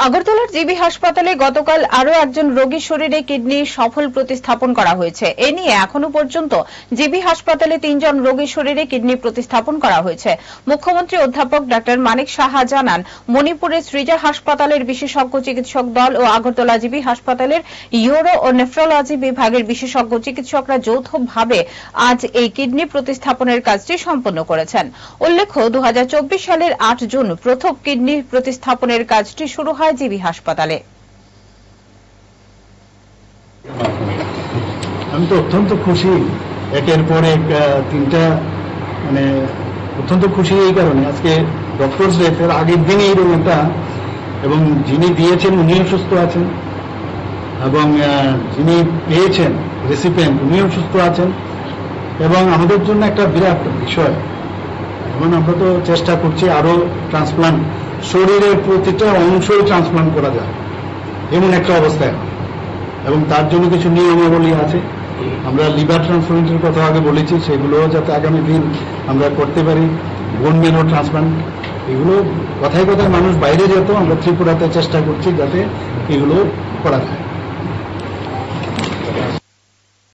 আগরতলার জিবি হাসপাতালে গতকাল আরও একজন রোগীর শরীরে কিডনি সফল প্রতিস্থাপন করা হয়েছে। এ নিয়ে এখনো পর্যন্ত জিবি হাসপাতালে ৩ জন রোগীর শরীরে কিডনি প্রতিস্থাপন করা হয়েছে। মুখ্যমন্ত্রী অধ্যাপক ডক্টর মানিক সাহা জানান, মণিপুরের সৃজা হাসপাতালের বিশেষজ্ঞ চিকিৎসক দল ও আগরতলা জিবি হাসপাতালের ইউরো ও নেফ্রোলজি বিভাগের বিশেষজ্ঞ চিকিৎসকরা যৌথভাবে আজ এই কিডনি প্রতিস্থাপনের কাজটি সম্পন্ন করেছেন। উল্লেখ্য, ২০২৪ সালের ৮ জুন প্রথম কিডনি প্রতিস্থাপনের কাজটি শুরু হয় জিবি হাসপাতালে। আমি তো অত্যন্ত খুশি, একের পর এক তিনটা অত্যন্ত খুশি এই কারণে আজকে ডক্টরস ডের আগের দিনে এই রোগটা, এবং যিনি দিয়েছেন উনিও সুস্থ আছেন এবং যিনি পেয়েছেন রেসিপিয়েন্ট উনিও সুস্থ আছেন, এবং আমাদের জন্য একটা বিরাট বিষয়। এবং আমরা তো চেষ্টা করছি আরো ট্রান্সপ্লান্ট, শরীরের প্রতিটা অংশই ট্রান্সপ্লান্ট করা যায় এমন একটা অবস্থায়, এবং তার জন্য কিছু নিয়মাবলী আছে। আমরা লিভার ট্রান্সপ্লান্টের কথা আগে বলেছি, সেগুলো যাতে আগামী দিন আমরা করতে পারি। বোন মেরো ট্রান্সপ্লান্ট, এগুলো কথায় কথায় মানুষ বাইরে যেত, আমরা ত্রিপুরাতে চেষ্টা করছি যাতে এগুলো করা যায়।